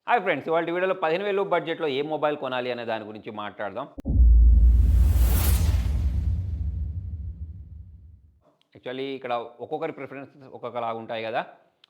Hi friends, ఇవాళ వీడియోలో 15,000 బడ్జెట్‌లో ఏ మొబైల్ కొనాలి అనే దాని గురించి మాట్లాడదాం. యాక్చువల్లీ ఇక్కడ ఒక్కొక్కరి ప్రిఫరెన్సెస్ ఒక్కొక్కలాగా ఉంటాయి గదా!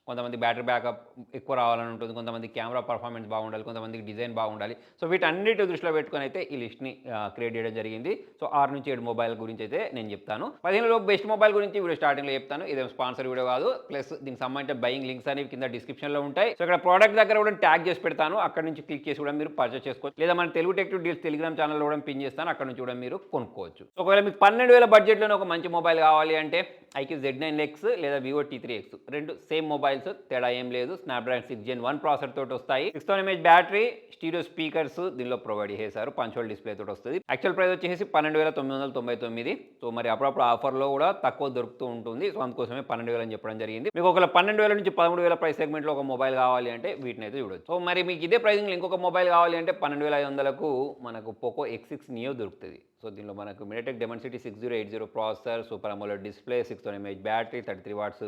కొంతమంది బ్యాటరీ బ్యాకప్ ఎక్కువ రావాలని ఉంటుంది. కొంతమంది కెమెరా పర్ఫార్మెన్స్ బాగుండాలి. కొంతమందికి డిజైన్ బాగుండాలి. సో వీటన్నిటి దృష్టిలో పెట్టుకొని అయితే ఈ లిస్ట్‌ని క్రియేట్ చేయడం జరిగింది. సో 6-7 మొబైల్ గురించి అయితే నేను చెప్తాను. 15,000 బెస్ట్ మొబైల్ గురించి వీడియో స్టార్టింగ్‌లో చెప్తాను. ఇదేం స్పాన్సర్ వీడియో కాదు. ప్లస్ దీనికి సంబంధించిన బయింగ్ లింక్స్ అనేవి కింద డిస్క్రిప్షన్‌లో ఉంటాయి. సో ఇక్కడ ప్రొడక్ట్ దగ్గర కూడా ట్యాగ్ చేసి పెడతాను. అక్కడ నుంచి క్లిక్ చేసి కూడా మీరు పర్చేస్ చేసుకోవచ్చు. లేదా మన తెలుగు టెక్ డీల్స్ టెలిగ్రామ్ ఛానల్‌లో కూడా పిన్ చేస్తాను. అక్కడ నుంచి కూడా మీరు కొనుక్కోవచ్చు. సో ఒకవేళ మీకు 12,000 బడ్జెట్‌లోనే ఒక మంచి మొబైల్ కావాలి అంటే ఐక్యూ Z9X లేదా వివో T3X రెండు సేమ్ మొబైల్స్, తేడా ఏం లేదు. స్నాప్‌డ్రాగన్ 6 Gen 1 ప్రాసెసర్ తోటి వస్తాయి. 6000 mAh బ్యాటరీ, స్టీరియో స్పీకర్స్ దీనిలో ప్రొవైడ్ చేశారు. పంచ్ హోల్ డిస్ప్లే తోటి వస్తుంది. యాక్చువల్ ప్రైస్ వచ్చేసి 12,999. సో మరి అప్పుడప్పుడు ఆఫర్లో కూడా తక్కువ దొరుకుతూ ఉంటుంది. సో అందుకోసమే 12,000 అని చెప్పడం జరిగింది. మీకు ఒకవేళ 12,000 నుంచి 13,000 ప్రైస్ సెగ్మెంట్లో ఒక మొబైల్ కావాలి అంటే వీటిని అయితే చూడొచ్చు. సో మరి మీకు ఇదే ప్రైసింగ్లో ఇంకొక మొబైల్ కావాలి అంటే 12,500కు మనకు పోకో X6 నియో దొరుకుతుంది. సో దీనిలో మనకు MediaTek Dimensity 6080 processor, super AMOLED display, 6000 mAh battery, 33 watts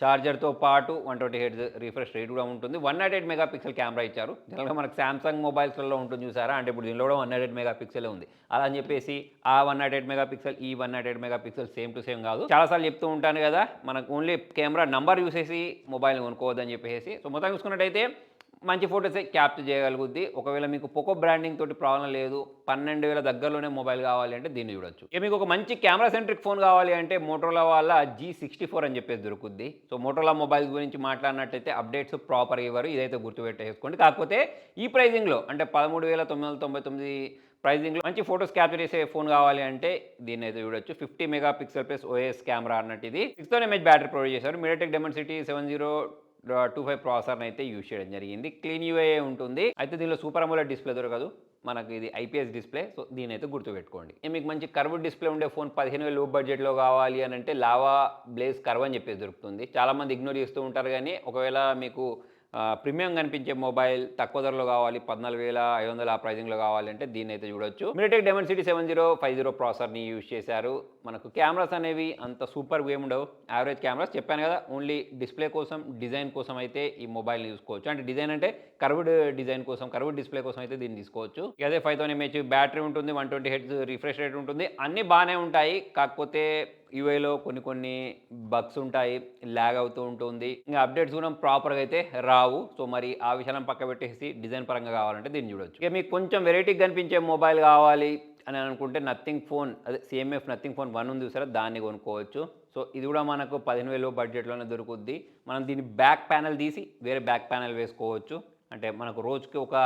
చార్జర్తో పాటు 120 హెర్ట్జ్ రిఫ్రెష్ రేట్ కూడా ఉంటుంది. 108 మెగాపిక్సెల్ కెమెరా ఇచ్చారు. జనరల్గా మనకు సామ్సంగ్ మొబైల్స్లలో ఉంటుంది చూసారా, అంటే ఇప్పుడు దీనిలో కూడా 108 మెగాపిక్సెల్ ఉంది. అలా అని చెప్పేసి ఆ 108 మెగాపిక్సెల్ ఈ 108 మెగాపిక్సెల్ సేమ్ టు సేమ్ కాదు. చాలాసార్లు చెప్తూ ఉంటాను కదా, మనకు ఓన్లీ కెమెరా నంబర్ చూసేసి మొబైల్ కొనుక్కోవద్దని చెప్పేసి. సో మొత్తం చూసుకున్నట్టయితే మంచి ఫోటోసే క్యాప్చర్ చేయగలుగుద్ది. ఒకవేళ మీకు పోకో బ్రాండింగ్ తోటి ప్రాబ్లం లేదు, 12,000 దగ్గరలోనే మొబైల్ కావాలి అంటే దీన్ని చూడొచ్చు. ఇక మీకు ఒక మంచి కెమెరా సెంట్రిక్ ఫోన్ కావాలి అంటే మోటోరోలా వాళ్ళ G64 అని చెప్పేసి దొరుకుద్ది. సో మోటోరోలా మొబైల్స్ గురించి మాట్లాడినట్టయితే అప్డేట్స్ ప్రాపర్ ఇవ్వరు, ఇదైతే గుర్తుపెట్టేసుకోండి. కాకపోతే ఈ ప్రైజింగ్లో అంటే 13,999 ప్రైజింగ్లో మంచి ఫోటోస్ క్యాప్చర్ చేసే ఫోన్ కావాలి అంటే దీన్ని అయితే చూడొచ్చు. 50 మెగాపిక్సెల్ ప్లస్ OIS కెమెరా అన్నట్టు ఇది. 6000 mAh బ్యాటరీ ప్రొవైడ్ చేశారు. MediaTek Dimensity 7025 ప్రాసెసర్ని అయితే యూజ్ చేయడం జరిగింది. క్లీన్ యూఐ ఉంటుంది. అయితే దీనిలో సూపర్ AMOLED డిస్ప్లే దొరకదు, మనకి ఇది IPS డిస్ప్లే. సో దీని అయితే గుర్తుపెట్టుకోండి. మీకు మంచి కర్వ్డ్ డిస్ప్లే ఉండే ఫోన్ 15,000 బడ్జెట్లో కావాలి అని అంటే లావా బ్లేజ్ కర్వ్ అని చెప్పేసి దొరుకుతుంది. చాలామంది ఇగ్నోర్ చేస్తూ ఉంటారు, కానీ ఒకవేళ మీకు ప్రీమియం కనిపించే మొబైల్ తక్కువ ధరలో కావాలి, 14,500 ఆ ప్రైజింగ్లో కావాలంటే దీన్ని అయితే చూడొచ్చు. MediaTek Dimensity 7050 ప్రాసెసర్ని యూజ్ చేశారు. మనకు కెమెరాస్ అనేవి అంత సూపర్గా ఏమి ఉండవు, యావరేజ్ కెమెరాస్. చెప్పాను కదా, ఓన్లీ డిస్ప్లే కోసం, డిజైన్ కోసం అయితే ఈ మొబైల్ని తీసుకోవచ్చు. అంటే డిజైన్ అంటే కర్వ్డ్ డిజైన్ కోసం, కర్వ్డ్ డిస్ప్లే కోసం అయితే దీన్ని తీసుకోవచ్చు. అదే 5000 mAh బ్యాటరీ ఉంటుంది, 120 హెర్ట్జ్ రిఫ్రెష్ రేట్ ఉంటుంది. అన్నీ బాగానే ఉంటాయి. కాకపోతే యూఐలో కొన్ని బగ్స్ ఉంటాయి, ల్యాగ్ అవుతూ ఉంటుంది. ఇంకా అప్డేట్స్ కూడా ప్రాపర్గా అయితే రావు. సో మరి ఆ విషయాలను పక్క పెట్టేసి డిజైన్ పరంగా కావాలంటే దీన్ని చూడొచ్చు. ఇక మీకు కొంచెం వెరైటీగా కనిపించే మొబైల్ కావాలి అని అనుకుంటే నథింగ్ ఫోన్, అదే CMF నథింగ్ ఫోన్ 1 ఉంది చూసారా, దాన్ని కొనుక్కోవచ్చు. సో ఇది కూడా మనకు 15,000 బడ్జెట్లోనే దొరుకుద్ది. మనం దీన్ని బ్యాక్ ప్యానెల్ తీసి వేరే బ్యాక్ ప్యానెల్ వేసుకోవచ్చు. అంటే మనకు రోజుకి ఒక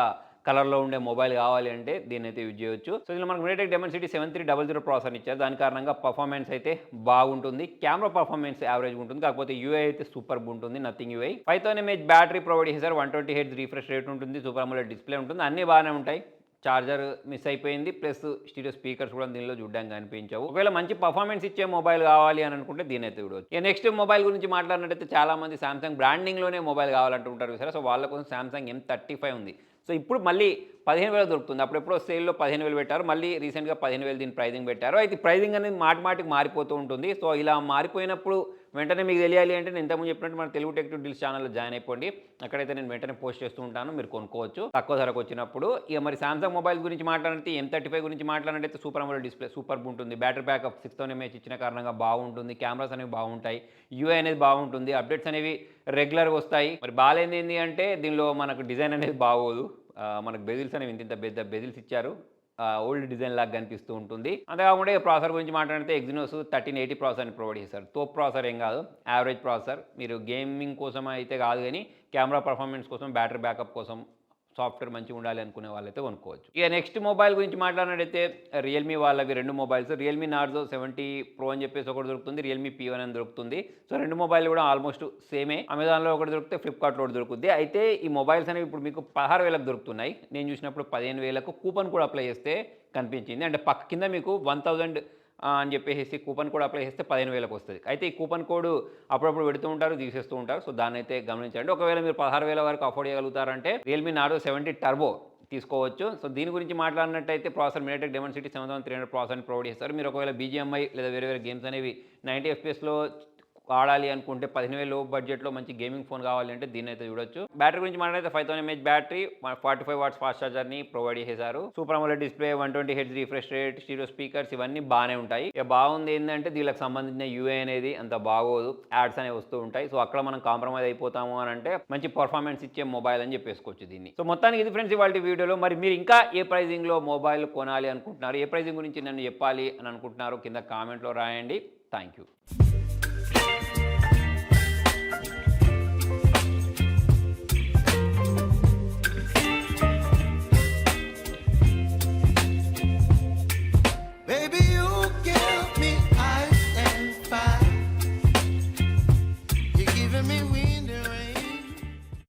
కలర్లో ఉండే మొబైల్ కావాలి అంటే దీన్ని అయితే యూజ్ చేయొచ్చు. సో దీనిలో మనకు MediaTek Dimensity 7300 ప్రాసెసర్ ఇచ్చారు. దాని కారణంగా పర్ఫార్మెన్స్ అయితే బాగుంటుంది. కెమెరా పర్ఫార్మెన్స్ యావరేజ్ ఉంటుంది. కాకపోతే యూఐ అయితే సూపర్ ఉంటుంది, nothing UI. 5000 mAh battery provide చేశారు. 120 హెర్ట్జ్ రిఫ్రెష్ రేట్ ఉంటుంది. సూపర్ AMOLED డిస్ప్లే ఉంటుంది. అన్నీ బాగానే ఉంటాయి. చార్జర్ మిస్ అయిపోయింది, ప్లస్ స్టీరియో స్పీకర్స్ కూడా దీనిలో చూడడానికి కనిపించవు. ఒకవేళ మంచి పర్ఫార్మెన్స్ ఇచ్చే మొబైల్ కావాలి అని అనుకుంటే దీని అయితే చూడవచ్చు. ఇక నెక్స్ట్ మొబైల్ గురించి మాట్లాడినట్టయితే చాలా మంది సామ్సంగ్ బ్రాండింగ్లోనే మొబైల్ కావాలంటుంటారు సరే. సో వాళ్ళ కోసం సామ్సంగ్ M35 ఉంది. సో ఇప్పుడు మళ్ళీ 15,000 దొరుకుతుంది. అప్పుడెప్పుడో సేల్లో 15,000 పెట్టారు, మళ్ళీ రీసెంట్గా 15,000 దీని ప్రైజింగ్ పెట్టారు. అయితే ప్రైజింగ్ అనేది మాటికి మారిపోతూ ఉంటుంది. సో ఇలా మారిపోయినప్పుడు వెంటనే మీకు తెలియాలి అంటే నేను ఇంతకుముందు చెప్పినట్టు మన తెలుగు టెక్ డీల్స్ ఛానల్లో జాయిన్ అయిపోండి. అక్కడైతే నేను వెంటనే పోస్ట్ చేస్తూ ఉంటాను, మీరు కొనుక్కోవచ్చు తక్కువ ధరకు వచ్చినప్పుడు. ఇక మరి సామ్సంగ్ మొబైల్ గురించి మాట్లాడితే M35 గురించి మాట్లాడినట్టయితే సూపర్ AMOLED డిస్ప్లే సూపర్ ఉంటుంది. బ్యాటరీ బ్యాకప్ 6000 mAh ఇచ్చిన కారణంగా బాగుంటుంది. కెమెరాస్ అనేవి బాగుంటాయి. యూఐ అనేది బాగుంటుంది. అప్డేట్స్ అనేవి రెగ్యులర్గా వస్తాయి. మరి బాగాలేంది ఏంటి అంటే దీనిలో మనకు డిజైన్ అనేది బాగోదు. మనకు బెజిల్స్ అనేవి ఇంత పెద్ద బెజిల్స్ ఇచ్చారు. ఓల్డ్ డిజైన్ లాగా కనిపిస్తూ ఉంటుంది. అంతేకాకుండా ప్రాసెసర్ గురించి మాట్లాడితే Exynos 1380 ప్రాసెసర్ని ప్రొవైడ్ చేశారు. తోప్ ప్రాసెసర్ ఏం కాదు, యావరేజ్ ప్రాసెసర్. మీరు గేమింగ్ కోసం అయితే కాదు, కానీ కెమెరా పర్ఫార్మెన్స్ కోసం, బ్యాటరీ బ్యాకప్ కోసం, సాఫ్ట్వేర్ మంచిగా ఉండాలి అనుకునే వాళ్ళైతే కొనుక్కోవచ్చు. ఇక నెక్స్ట్ మొబైల్ గురించి మాట్లాడినట్టయితే రియల్మీ వాళ్ళవి రెండు మొబైల్స్, రియల్మీ నార్జో 70 Pro అని చెప్పేసి ఒకటి దొరుకుతుంది, రియల్మీ P1 అని దొరుకుతుంది. సో రెండు మొబైల్ కూడా ఆల్మోస్ట్ సేమే. అమెజాన్లో ఒకటి దొరికితే ఫ్లిప్కార్ట్లో ఒకటి దొరుకుతుంది. అయితే ఈ మొబైల్స్ అనేవి ఇప్పుడు మీకు 16,000కు దొరుకుతున్నాయి. నేను చూసినప్పుడు 15,000కు కూపన్ కూడా అప్లై చేస్తే కనిపించింది. అంటే పక్క కింద మీకు 1000 అని చెప్పేసి కూపన్ కోడ్ అప్లై చేస్తే 15,000కి వస్తుంది. అయితే ఈ కూపన్ కోడ్ అప్పుడప్పుడు పెడుతూ ఉంటారు, తీసేస్తూ ఉంటారు. సో దాన్ని అయితే గమనించండి. ఒకవేళ మీరు 16,000 వరకు అఫోర్డ్ చేయగలుగుతారంటే రియల్మీ నార్జో 70 టర్బో తీసుకోవచ్చు. సో దీని గురించి మాట్లాడినట్టయితే ప్రాసెసర్ MediaTek Dimensity 7300 ప్రాసెసర్ని ప్రొవైడ్ చేస్తారు. మీరు ఒకవేళ BGMI లేదా వేరే గేమ్స్ అనేవి 90 FPSలో వాడాలి అనుకుంటే 15,000 లో బడ్జెట్లో మంచి గేమింగ్ ఫోన్ కావాలి అంటే దీన్ని అయితే చూడొచ్చు. బ్యాటరీ గురించి మాట్లాడితే 5000 mAh బ్యాటరీ, 45 వాట్స్ ఫాస్ట్ ఛార్జర్ని ప్రొవైడ్ చేశారు. Super AMOLED display, 120 hertz refresh rate, stereo speakers ఇవన్నీ బాగానే ఉంటాయి. ఇక బాగుంది ఏంటంటే దీనికి సంబంధించిన యూఐ అనేది అంత బాగోదు, యాడ్స్ అనేవి వస్తూ ఉంటాయి. సో అక్కడ మనం కాంప్రమైజ్ అయిపోతాము అని అంటే మంచి పర్ఫార్మెన్స్ ఇచ్చే మొబైల్ అని చెప్పేసుకోవచ్చు దీన్ని. సో మొత్తానికి ఇది ఫ్రెండ్స్ ఇవాళ వీడియోలో. మరి మీరు ఇంకా ఏ ప్రైజింగ్లో మొబైల్ కొనాలి అనుకుంటున్నారు, ఏ ప్రైజింగ్ గురించి నన్ను చెప్పాలి అని అనుకుంటున్నారు కింద కామెంట్లో రాయండి. Thank you.